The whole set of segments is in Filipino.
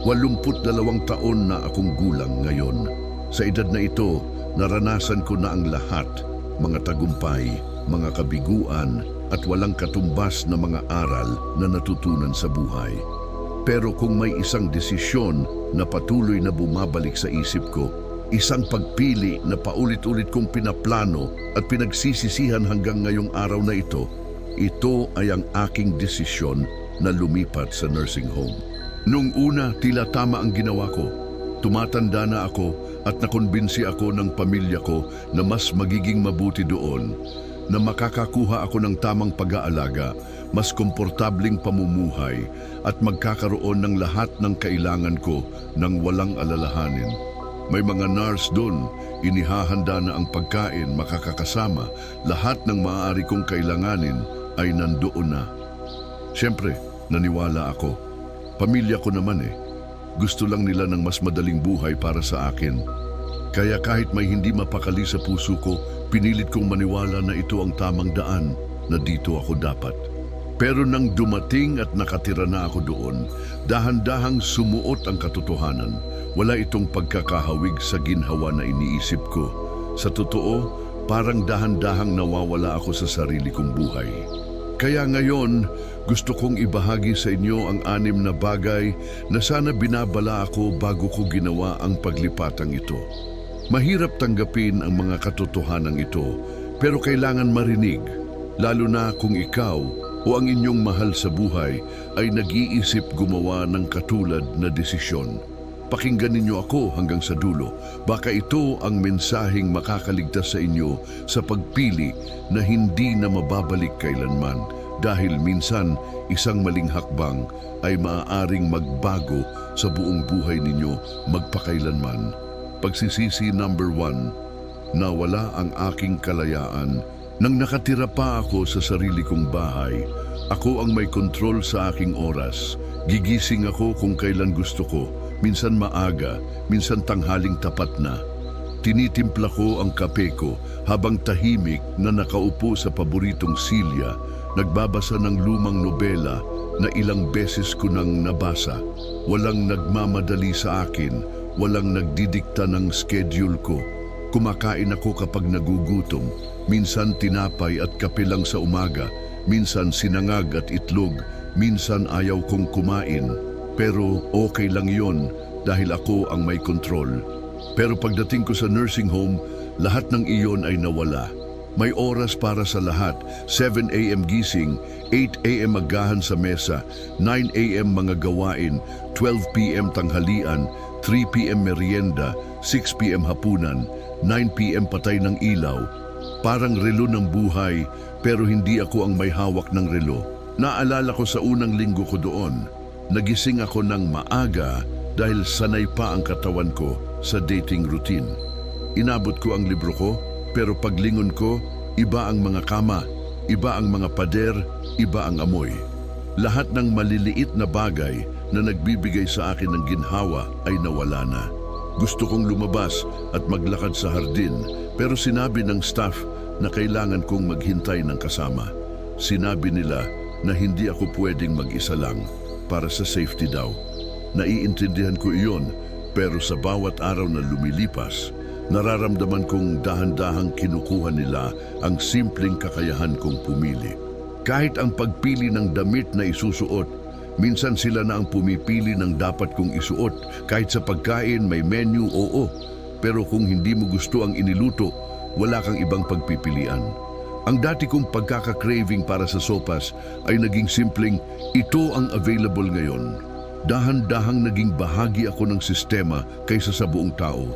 82 taon na akong gulang ngayon. Sa edad na ito, naranasan ko na ang lahat, mga tagumpay, mga kabiguan, at walang katumbas na mga aral na natutunan sa buhay. Pero kung may isang desisyon na patuloy na bumabalik sa isip ko, isang pagpili na paulit-ulit kong pinaplano at pinagsisisihan hanggang ngayong araw na ito ay ang aking desisyon na lumipat sa nursing home. Nung una, tila tama ang ginawa ko. Tumatanda na ako at nakumbinsi ako ng pamilya ko na mas magiging mabuti doon, na makakakuha ako ng tamang pag-aalaga, mas komportabling pamumuhay at magkakaroon ng lahat ng kailangan ko nang walang alalahanin. May mga nurse doon, inihahanda na ang pagkain, makakakasama, lahat ng maaari kong kailanganin ay nandoon na. Siyempre, naniwala ako. Pamilya ko naman eh. Gusto lang nila ng mas madaling buhay para sa akin. Kaya kahit may hindi mapakali sa puso ko, pinilit kong maniwala na ito ang tamang daan, na dito ako dapat. Pero nang dumating at nakatira na ako doon, dahan-dahang sumuot ang katotohanan. Wala itong pagkakahawig sa ginhawa na iniisip ko. Sa totoo, parang dahan-dahang nawawala ako sa sarili kong buhay. Kaya ngayon, gusto kong ibahagi sa inyo ang 6 na bagay na sana binabala ako bago ko ginawa ang paglipatang ito. Mahirap tanggapin ang mga katotohanan ito, pero kailangan marinig, lalo na kung ikaw o ang inyong mahal sa buhay ay nag-iisip gumawa ng katulad na desisyon. Pakinggan ninyo ako hanggang sa dulo. Baka ito ang mensaheng makakaligtas sa inyo sa pagpili na hindi na mababalik kailanman. Dahil minsan, isang maling hakbang ay maaaring magbago sa buong buhay ninyo magpakailanman. Pagsisisi number 1, nawala ang aking kalayaan. Nang nakatira pa ako sa sarili kong bahay, ako ang may kontrol sa aking oras. Gigising ako kung kailan gusto ko, minsan maaga, minsan tanghaling tapat na. Tinitimpla ko ang kape ko habang tahimik na nakaupo sa paboritong silya, nagbabasa ng lumang nobela na ilang beses ko nang nabasa. Walang nagmamadali sa akin, walang nagdidikta ng schedule ko. Kumakain ako kapag nagugutom, minsan tinapay at kape lang sa umaga, minsan sinangag at itlog, minsan ayaw kong kumain. Pero okay lang yon dahil ako ang may kontrol. Pero pagdating ko sa nursing home, lahat ng iyon ay nawala. May oras para sa lahat, 7 a.m. gising, 8 a.m. agahan sa mesa, 9 a.m. mga gawain, 12 p.m. tanghalian, 3 p.m. merienda, 6 p.m. hapunan, 9 p.m. patay ng ilaw. Parang relo ng buhay, pero hindi ako ang may hawak ng relo. Naalala ko sa unang linggo ko doon, nagising ako ng maaga dahil sanay pa ang katawan ko sa dating routine. Inabot ko ang libro ko, pero paglingon ko, iba ang mga kama, iba ang mga pader, iba ang amoy. Lahat ng maliliit na bagay na nagbibigay sa akin ng ginhawa ay nawala na. Gusto kong lumabas at maglakad sa hardin, pero sinabi ng staff na kailangan kong maghintay ng kasama. Sinabi nila na hindi ako pwedeng mag-isa lang para sa safety daw. Naiintindihan ko iyon, pero sa bawat araw na lumilipas, nararamdaman kong dahan-dahang kinukuha nila ang simpleng kakayahan kong pumili. Kahit ang pagpili ng damit na isusuot, minsan sila na ang pumipili ng dapat kong isuot. Kahit sa pagkain may menu, oo. Pero kung hindi mo gusto ang iniluto, wala kang ibang pagpipilian. Ang dati kong pagkaka-craving para sa sopas ay naging simpleng, ito ang available ngayon. Dahan-dahang naging bahagi ako ng sistema kaysa sa buong tao.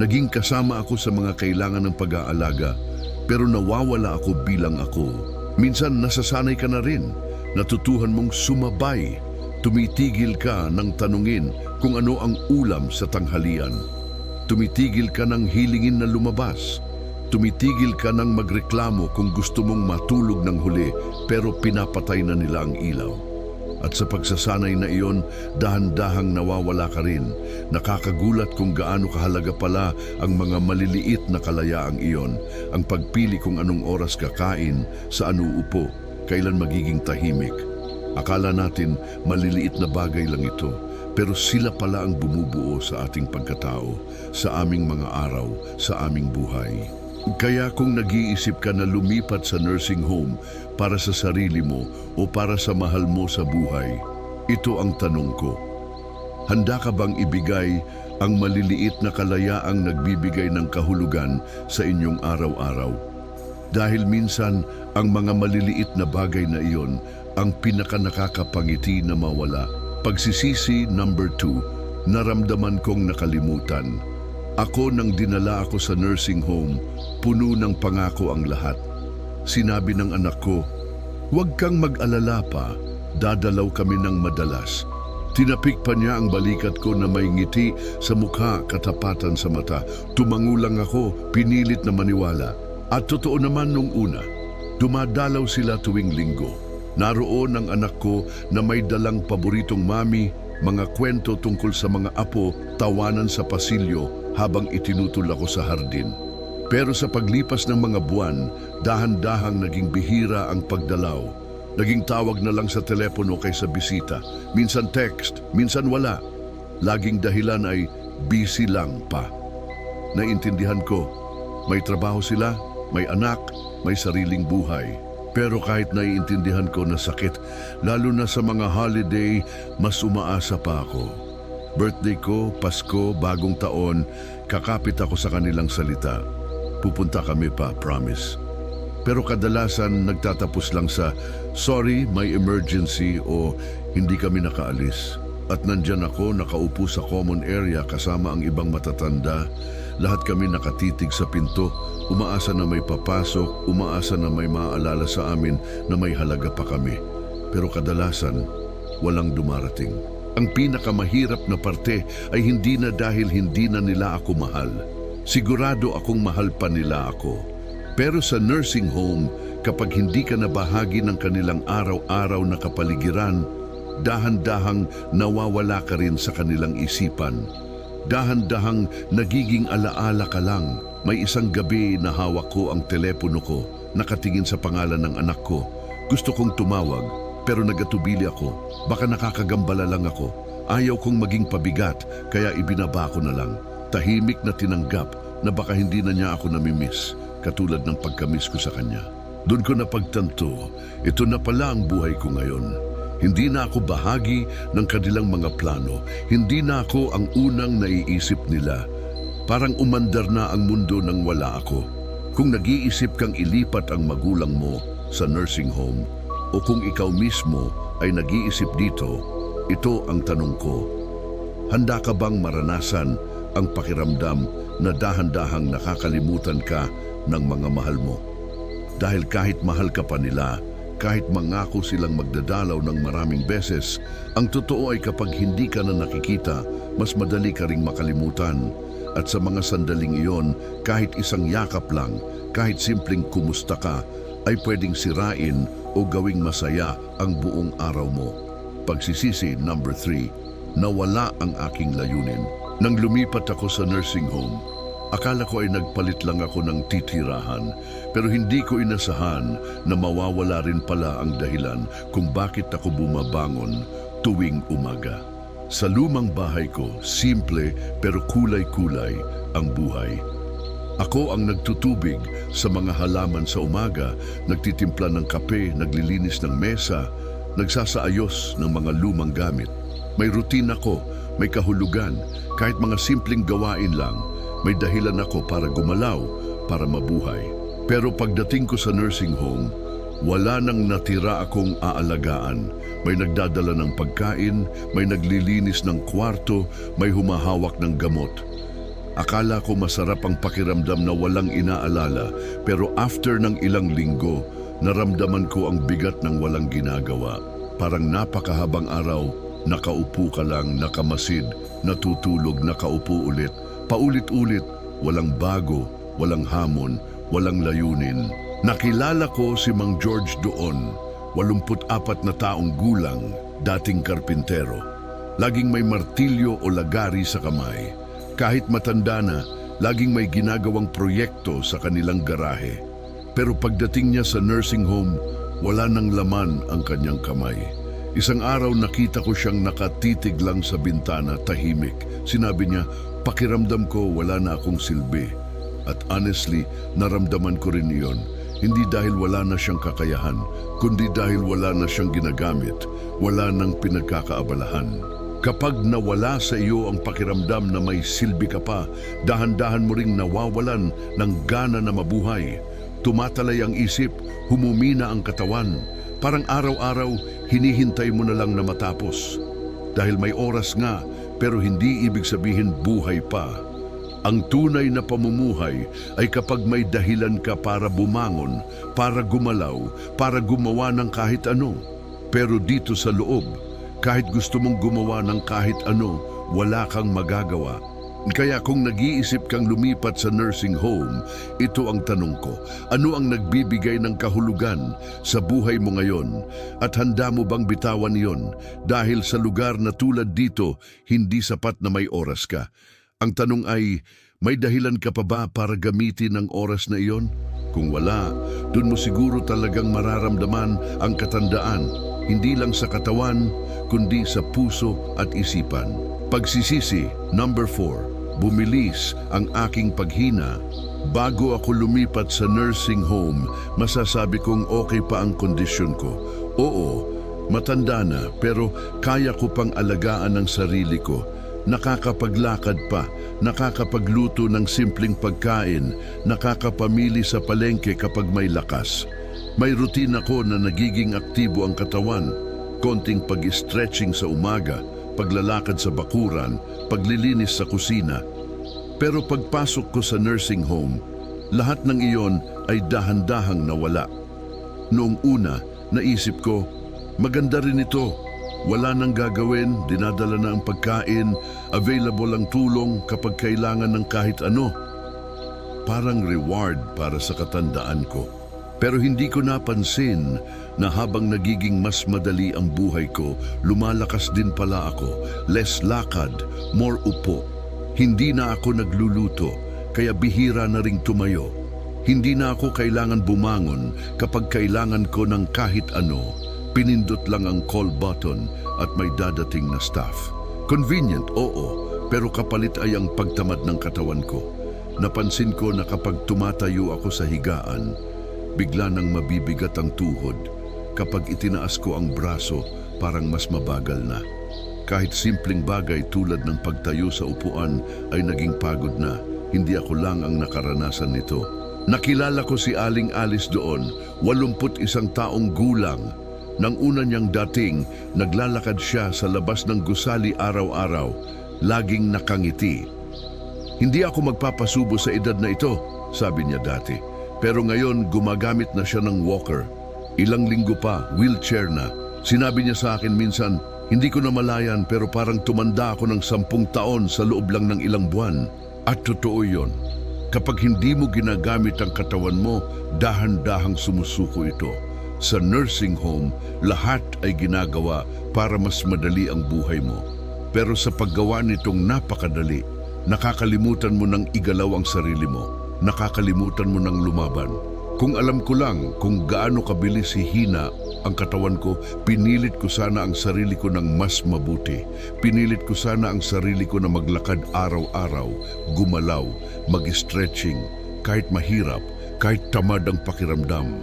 Naging kasama ako sa mga kailangan ng pag-aalaga, pero nawawala ako bilang ako. Minsan nasasanay ka na rin, natutuhan mong sumabay. Tumitigil ka ng tanungin kung ano ang ulam sa tanghalian. Tumitigil ka ng hilingin na lumabas. Tumitigil ka ng magreklamo kung gusto mong matulog ng huli, pero pinapatay na nila ang ilaw. At sa pagsasanay na iyon, dahan-dahang nawawala ka rin. Nakakagulat kung gaano kahalaga pala ang mga maliliit na kalayaang iyon. Ang pagpili kung anong oras kakain, saan uupo, kailan magiging tahimik. Akala natin maliliit na bagay lang ito, Pero sila pala ang bumubuo sa ating pagkatao, sa aming mga araw, sa aming buhay. Kaya kung nag-iisip ka na lumipat sa nursing home para sa sarili mo o para sa mahal mo sa buhay, ito ang tanong ko. Handa ka bang ibigay ang maliliit na kalayaang nagbibigay ng kahulugan sa inyong araw-araw? Dahil minsan, ang mga maliliit na bagay na iyon ang pinakanakakapangiti na mawala. Pagsisisi number 2, naramdaman kong nakalimutan. Ako nang dinala ako sa nursing home, puno ng pangako ang lahat. Sinabi ng anak ko, "Huwag kang mag-alala pa, dadalaw kami ng madalas." Tinapik pa niya ang balikat ko na may ngiti sa mukha, katapatan sa mata. Tumangulang ako, pinilit na maniwala. At totoo naman nung una, dumadalaw sila tuwing linggo. Naroon ang anak ko na may dalang paboritong mami, mga kwento tungkol sa mga apo, tawanan sa pasilyo habang itinutol ako sa hardin. Pero sa paglipas ng mga buwan, dahan-dahang naging bihira ang pagdalaw. Naging tawag na lang sa telepono kaysa bisita. Minsan text, minsan wala. Laging dahilan ay busy lang pa. Naintindihan ko, may trabaho sila, may anak, may sariling buhay. Pero kahit naiintindihan ko na sakit, lalo na sa mga holiday, mas umaasa pa ako. Birthday ko, Pasko, bagong taon, kakapit ako sa kanilang salita. Pupunta kami pa, promise. Pero kadalasan nagtatapos lang sa, "Sorry, may emergency" o "Hindi kami nakaalis." At nandyan ako nakaupo sa common area kasama ang ibang matatanda. Lahat kami nakatitig sa pinto, umaasa na may papasok, umaasa na may maaalala sa amin na may halaga pa kami. Pero kadalasan, walang dumarating. Ang pinakamahirap na parte ay hindi na dahil hindi na nila ako mahal. Sigurado akong mahal pa nila ako. Pero sa nursing home, kapag hindi ka na bahagi ng kanilang araw-araw na kapaligiran, dahan-dahang nawawala ka rin sa kanilang isipan. Dahan-dahang nagiging alaala ka lang. May isang gabi na hawak ko ang telepono ko, nakatingin sa pangalan ng anak ko. Gusto kong tumawag, pero nagatubili ako. Baka nakakagambala lang ako. Ayaw kong maging pabigat, kaya ibinaba ko na lang. Tahimik na tinanggap na baka hindi na niya ako namimiss, katulad ng pagkamiss ko sa kanya. Doon ko napagtanto, ito na pala ang buhay ko ngayon. Hindi na ako bahagi ng kanilang mga plano. Hindi na ako ang unang naiisip nila. Parang umandar na ang mundo nang wala ako. Kung nag-iisip kang ilipat ang magulang mo sa nursing home, o kung ikaw mismo ay nag-iisip dito, ito ang tanong ko. Handa ka bang maranasan ang pakiramdam na dahan-dahang nakakalimutan ka ng mga mahal mo? Dahil kahit mahal ka pa nila, kahit mangako silang magdadalaw ng maraming beses, ang totoo ay kapag hindi ka na nakikita, mas madali ka ring makalimutan. At sa mga sandaling iyon, kahit isang yakap lang, kahit simpleng kumusta ka, ay pwedeng sirain o gawing masaya ang buong araw mo. Pagsisisi number 3, nawala ang aking layunin. Nang lumipat ako sa nursing home, akala ko ay nagpalit lang ako ng titirahan, pero hindi ko inasahan na mawawala rin pala ang dahilan kung bakit ako bumabangon tuwing umaga. Sa lumang bahay ko, simple pero kulay-kulay ang buhay. Ako ang nagtutubig sa mga halaman sa umaga, nagtitimpla ng kape, naglilinis ng mesa, nagsasaayos ng mga lumang gamit. May routine ako, may kahulugan, kahit mga simpleng gawain lang. May dahilan ako para gumalaw, para mabuhay. Pero pagdating ko sa nursing home, wala nang natira akong aalagaan. May nagdadala ng pagkain, may naglilinis ng kwarto, may humahawak ng gamot. Akala ko masarap ang pakiramdam na walang inaalala, pero after ng ilang linggo, naramdaman ko ang bigat ng walang ginagawa. Parang napakahabang araw, nakaupo ka lang, nakamasid, natutulog, nakaupo ulit. Paulit-ulit, walang bago, walang hamon, walang layunin. Nakilala ko si Mang George doon, 84 na taong gulang, dating karpintero. Laging may martilyo o lagari sa kamay. Kahit matanda na, laging may ginagawang proyekto sa kanilang garahe. Pero pagdating niya sa nursing home, wala nang laman ang kanyang kamay. Isang araw nakita ko siyang nakatitig lang sa bintana, tahimik. Sinabi niya, pakiramdam ko wala na akong silbi. At honestly, naramdaman ko rin iyon. Hindi dahil wala na siyang kakayahan, kundi dahil wala na siyang ginagamit, wala nang pinagkakaabalahan. Kapag nawala sa iyo ang pakiramdam na may silbi ka pa, dahan-dahan mo ring nawawalan ng gana na mabuhay. Tumatalay ang isip, humumina ang katawan. Parang araw-araw, hinihintay mo na lang na matapos. Dahil may oras nga, pero hindi ibig sabihin buhay pa. Ang tunay na pamumuhay ay kapag may dahilan ka para bumangon, para gumalaw, para gumawa ng kahit ano. Pero dito sa loob, kahit gusto mong gumawa ng kahit ano, wala kang magagawa. Kaya kung nag-iisip kang lumipat sa nursing home, ito ang tanong ko. Ano ang nagbibigay ng kahulugan sa buhay mo ngayon? At handa mo bang bitawan iyon? Dahil sa lugar na tulad dito, hindi sapat na may oras ka. Ang tanong ay, may dahilan ka pa ba para gamitin ang oras na iyon? Kung wala, dun mo siguro talagang mararamdaman ang katandaan, hindi lang sa katawan, kundi sa puso at isipan. Pagsisisi, number 4. Bumilis ang aking paghina. Bago ako lumipat sa nursing home, masasabi kong okay pa ang kondisyon ko. Oo, matanda na pero kaya ko pang alagaan ang sarili ko. Nakakapaglakad pa, nakakapagluto ng simpleng pagkain, nakakapamili sa palengke kapag may lakas. May routine ako na nagiging aktibo ang katawan, konting pag-stretching sa umaga, paglalakad sa bakuran, paglilinis sa kusina. Pero pagpasok ko sa nursing home, lahat ng iyon ay dahan-dahang nawala. Noong una, naisip ko, maganda rin ito. Wala nang gagawin, dinadala na ang pagkain, available ang tulong kapag kailangan ng kahit ano. Parang reward para sa katandaan ko. Pero hindi ko napansin na habang nagiging mas madali ang buhay ko, lumalakas din pala ako. Less lakad, more upo. Hindi na ako nagluluto, kaya bihira na ring tumayo. Hindi na ako kailangan bumangon kapag kailangan ko ng kahit ano. Pinindot lang ang call button at may dadating na staff. Convenient, oo, pero kapalit ay ang pagtamad ng katawan ko. Napansin ko na kapag tumatayo ako sa higaan, bigla nang mabibigat ang tuhod. Kapag itinaas ko ang braso, parang mas mabagal na. Kahit simpleng bagay tulad ng pagtayo sa upuan ay naging pagod na. Hindi ako lang ang nakaranasan nito. Nakilala ko si Aling Alice doon, 81 taong gulang. Nang una niyang dating, naglalakad siya sa labas ng gusali araw-araw, laging nakangiti. Hindi ako magpapasubo sa edad na ito, sabi niya dati. Pero ngayon, gumagamit na siya ng walker. Ilang linggo pa, wheelchair na. Sinabi niya sa akin minsan, hindi ko na malayan pero parang tumanda ako ng 10 taon sa loob lang ng ilang buwan. At totoo yon. Kapag hindi mo ginagamit ang katawan mo, dahan-dahang sumusuko ito. Sa nursing home, lahat ay ginagawa para mas madali ang buhay mo. Pero sa paggawa nitong napakadali, nakakalimutan mo ng igalaw ang sarili mo. Nakakalimutan mo ng lumaban. Kung alam ko lang kung gaano kabilis hihina ang katawan ko, pinilit ko sana ang sarili ko ng mas mabuti. Pinilit ko sana ang sarili ko na maglakad araw-araw, gumalaw, mag-stretching, kahit mahirap, kahit tamad ang pakiramdam.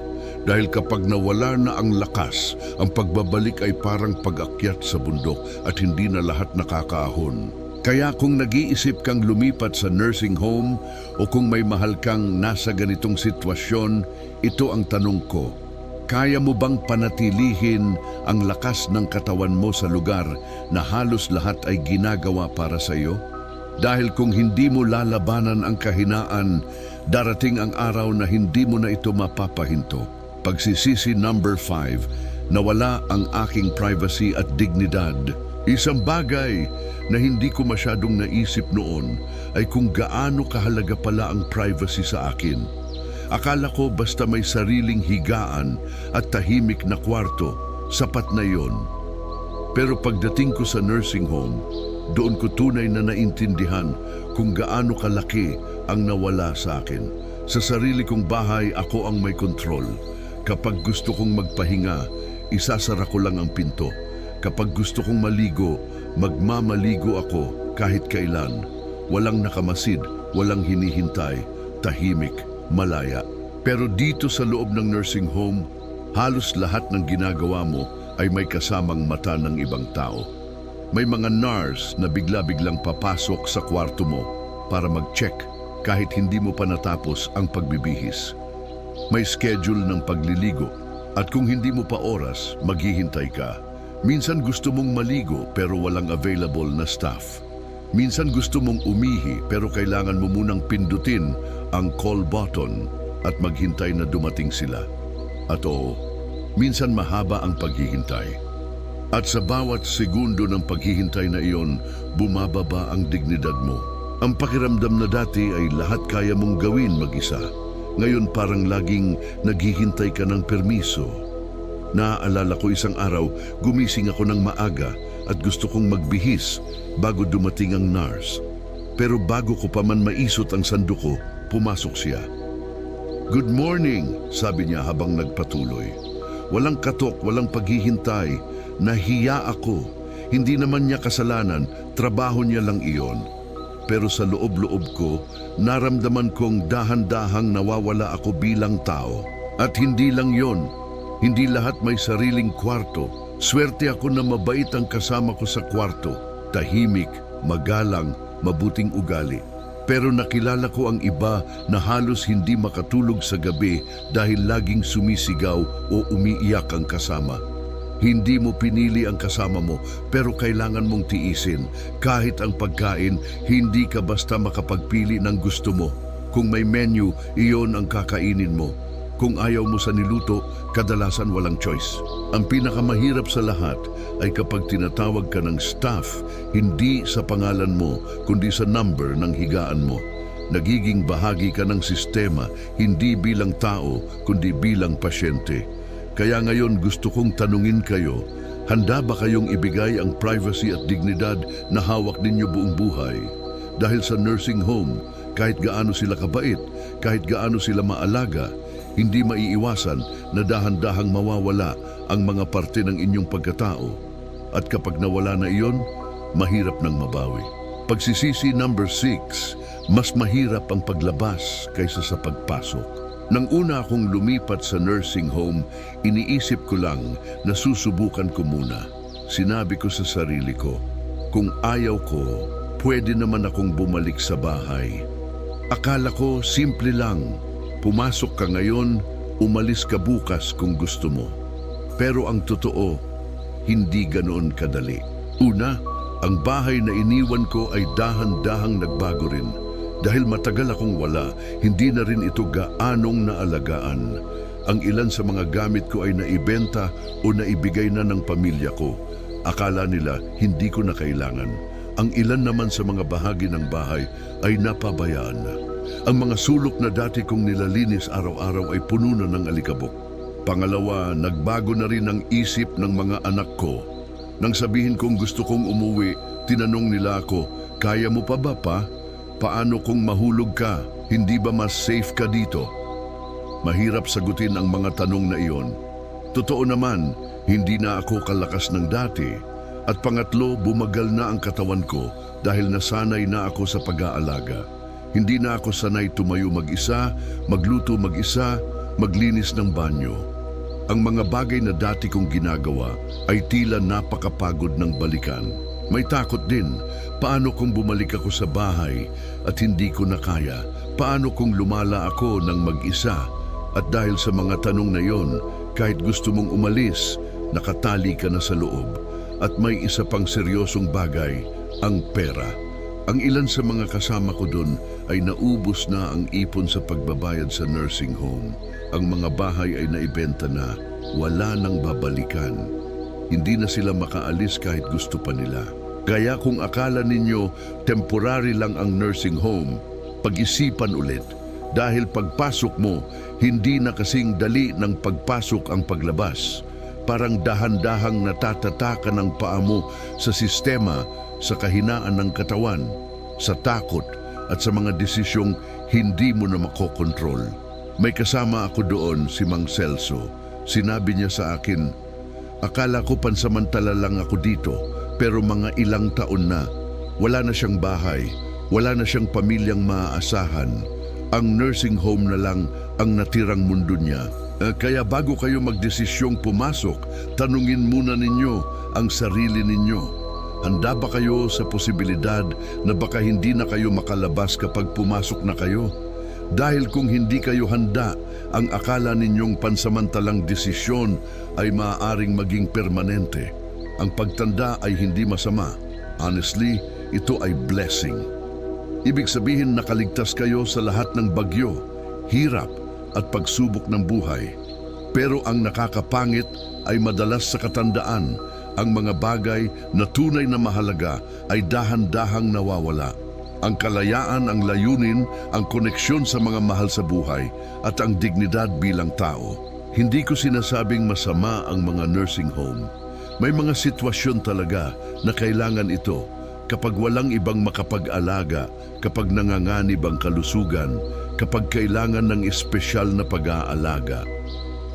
Dahil kapag nawala na ang lakas, ang pagbabalik ay parang pag-akyat sa bundok at hindi na lahat nakakaahon. Kaya kung nag-iisip kang lumipat sa nursing home o kung may mahal kang nasa ganitong sitwasyon, ito ang tanong ko. Kaya mo bang panatilihin ang lakas ng katawan mo sa lugar na halos lahat ay ginagawa para sa iyo? Dahil kung hindi mo lalabanan ang kahinaan, darating ang araw na hindi mo na ito mapapahinto. Pagsisisi number 5, nawala ang aking privacy at dignidad. Isang bagay na hindi ko masyadong naisip noon ay kung gaano kahalaga pala ang privacy sa akin. Akala ko basta may sariling higaan at tahimik na kwarto, sapat na yon. Pero pagdating ko sa nursing home, doon ko tunay na naintindihan kung gaano kalaki ang nawala sa akin. Sa sarili kong bahay, ako ang may kontrol. Kapag gusto kong magpahinga, isasara ko lang ang pinto. Kapag gusto kong maligo, magmamaligo ako kahit kailan. Walang nakamasid, walang hinihintay, tahimik, malaya. Pero dito sa loob ng nursing home, halos lahat ng ginagawa mo ay may kasamang mata ng ibang tao. May mga nurse na bigla-biglang papasok sa kwarto mo para mag-check kahit hindi mo pa natapos ang pagbibihis. May schedule ng pagliligo at kung hindi mo pa oras, maghihintay ka. Minsan gusto mong maligo pero walang available na staff. Minsan gusto mong umihi pero kailangan mo munang pindutin ang call button at maghintay na dumating sila. At oo, minsan mahaba ang paghihintay. At sa bawat segundo ng paghihintay na iyon, bumababa ang dignidad mo. Ang pakiramdam na dati ay lahat kaya mong gawin mag-isa. Ngayon parang laging naghihintay ka ng permiso. Naaalala ko isang araw, gumising ako ng maaga at gusto kong magbihis bago dumating ang nurse. Pero bago ko pa man maisot ang sando ko, pumasok siya. "Good morning," sabi niya habang nagpatuloy. Walang katok, walang paghihintay. Nahiya ako. Hindi naman niya kasalanan, trabaho niya lang iyon. Pero sa loob-loob ko, naramdaman kong dahan-dahang nawawala ako bilang tao. At hindi lang yon, hindi lahat may sariling kwarto. Swerte ako na mabait ang kasama ko sa kwarto. Tahimik, magalang, mabuting ugali. Pero nakilala ko ang iba na halos hindi makatulog sa gabi dahil laging sumisigaw o umiiyak ang kasama. Hindi mo pinili ang kasama mo pero kailangan mong tiisin. Kahit ang pagkain, hindi ka basta makapagpili ng gusto mo. Kung may menu, iyon ang kakainin mo. Kung ayaw mo sa niluto, kadalasan walang choice. Ang pinakamahirap sa lahat ay kapag tinatawag ka ng staff, hindi sa pangalan mo, kundi sa number ng higaan mo. Nagiging bahagi ka ng sistema, hindi bilang tao, kundi bilang pasyente. Kaya ngayon gusto kong tanungin kayo, handa ba kayong ibigay ang privacy at dignidad na hawak ninyo buong buhay? Dahil sa nursing home, kahit gaano sila kabait, kahit gaano sila maalaga, hindi maiiwasan na dahan-dahang mawawala ang mga parte ng inyong pagkatao. At kapag nawala na iyon, mahirap nang mabawi. Pagsisisi number 6, mas mahirap ang paglabas kaysa sa pagpasok. Nang una akong lumipat sa nursing home, iniisip ko lang na susubukan ko muna. Sinabi ko sa sarili ko, kung ayaw ko, pwede naman akong bumalik sa bahay. Akala ko simple lang, pumasok ka ngayon, umalis ka bukas kung gusto mo. Pero ang totoo, hindi ganoon kadali. Una, ang bahay na iniwan ko ay dahan-dahang nagbago rin. Dahil matagal akong wala, hindi na rin ito gaanong naalagaan. Ang ilan sa mga gamit ko ay naibenta o naibigay na ng pamilya ko. Akala nila hindi ko na kailangan. Ang ilan naman sa mga bahagi ng bahay ay napabayaan na. Ang mga sulok na dati kong nilalinis araw-araw ay puno na ng alikabok. Pangalawa, nagbago na rin ang isip ng mga anak ko. Nang sabihin kong gusto kong umuwi, tinanong nila ako, "Kaya mo pa ba, Pa? Paano kung mahulog ka? Hindi ba mas safe ka dito?" Mahirap sagutin ang mga tanong na iyon. Totoo naman, hindi na ako kalakas ng dati. At pangatlo, bumagal na ang katawan ko dahil nasanay na ako sa pag-aalaga. Hindi na ako sanay tumayo mag-isa, magluto mag-isa, maglinis ng banyo. Ang mga bagay na dati kong ginagawa ay tila napakapagod ng balikan. May takot din. Paano kung bumalik ako sa bahay at hindi ko na kaya? Paano kung lumala ako ng mag-isa? At dahil sa mga tanong na yon, kahit gusto mong umalis, nakatali ka na sa loob. At may isa pang seryosong bagay, ang pera. Ang ilan sa mga kasama ko doon ay naubos na ang ipon sa pagbabayad sa nursing home. Ang mga bahay ay naibenta na, wala nang babalikan. Hindi na sila makaalis kahit gusto pa nila. Kaya kung akala ninyo temporary lang ang nursing home, pag-isipan ulit. Dahil pagpasok mo, hindi na kasing dali ng pagpasok ang paglabas. Parang dahan-dahang natatatakan ng paa mo sa sistema, sa kahinaan ng katawan, sa takot at sa mga desisyong hindi mo na makokontrol. May kasama ako doon, si Mang Celso. Sinabi niya sa akin, Akala ko pansamantala lang ako dito, pero mga ilang taon na. Wala na siyang bahay, wala na siyang pamilyang maaasahan. Ang nursing home na lang ang natirang mundo niya. Kaya bago kayo magdesisyong pumasok, tanungin muna ninyo ang sarili ninyo. Handa ba kayo sa posibilidad na baka hindi na kayo makalabas kapag pumasok na kayo? Dahil kung hindi kayo handa, ang akala ninyong pansamantalang desisyon ay maaaring maging permanente. Ang pagtanda ay hindi masama. Honestly, ito ay blessing. Ibig sabihin nakaligtas kayo sa lahat ng bagyo, hirap at pagsubok ng buhay. Pero ang nakakapangit ay madalas sa katandaan, ang mga bagay na tunay na mahalaga ay dahan-dahang nawawala. Ang kalayaan, ang layunin, ang koneksyon sa mga mahal sa buhay at ang dignidad bilang tao. Hindi ko sinasabing masama ang mga nursing home. May mga sitwasyon talaga na kailangan ito. Kapag walang ibang makapag-alaga, kapag nanganganib ang kalusugan, kapag kailangan ng espesyal na pag-aalaga.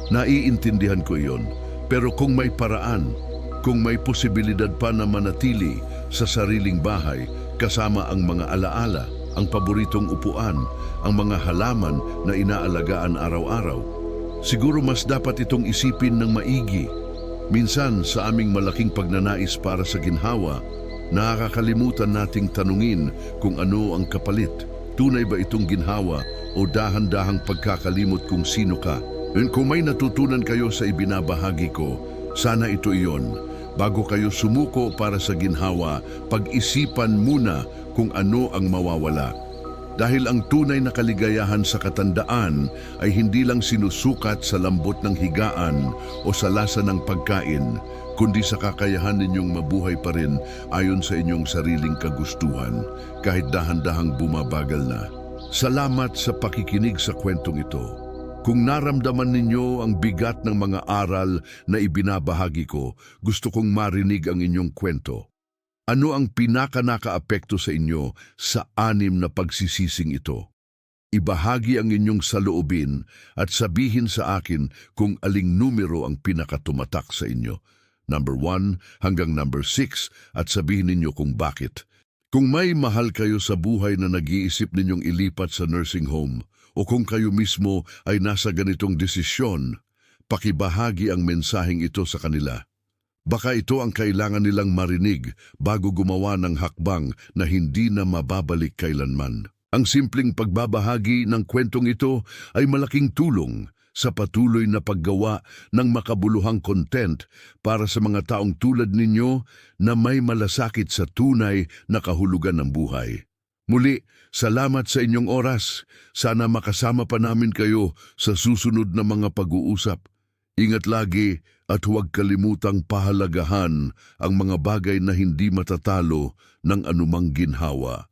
Naiintindihan ko iyon, pero kung may paraan, kung may posibilidad pa na manatili sa sariling bahay, kasama ang mga alaala, ang paboritong upuan, ang mga halaman na inaalagaan araw-araw, siguro mas dapat itong isipin ng maigi. Minsan sa aming malaking pagnanais para sa ginhawa, nakakalimutan nating tanungin kung ano ang kapalit. Tunay ba itong ginhawa o dahan-dahang pagkakalimot kung sino ka? Kung may natutunan kayo sa ibinabahagi ko, sana ito iyon. Bago kayo sumuko para sa ginhawa, pag-isipan muna kung ano ang mawawala. Dahil ang tunay na kaligayahan sa katandaan ay hindi lang sinusukat sa lambot ng higaan o sa lasa ng pagkain, kundi sa kakayahan ninyong mabuhay pa rin ayon sa inyong sariling kagustuhan, kahit dahan-dahang bumabagal na. Salamat sa pakikinig sa kwentong ito. Kung naramdaman ninyo ang bigat ng mga aral na ibinabahagi ko, gusto kong marinig ang inyong kwento. Ano ang pinaka-nakaapekto sa inyo sa 6 na pagsisising ito? Ibahagi ang inyong saloobin at sabihin sa akin kung aling numero ang pinakatumatak sa inyo. Number 1 hanggang number 6 at sabihin ninyo kung bakit. Kung may mahal kayo sa buhay na nag-iisip ninyong ilipat sa nursing home, o kung kayo mismo ay nasa ganitong desisyon, pakibahagi ang mensaheng ito sa kanila. Baka ito ang kailangan nilang marinig bago gumawa ng hakbang na hindi na mababalik kailanman. Ang simpleng pagbabahagi ng kwentong ito ay malaking tulong sa patuloy na paggawa ng makabuluhang content para sa mga taong tulad ninyo na may malasakit sa tunay na kahulugan ng buhay. Muli, salamat sa inyong oras. Sana makasama pa namin kayo sa susunod na mga pag-uusap. Ingat lagi at huwag kalimutang pahalagahan ang mga bagay na hindi matatalo ng anumang ginhawa.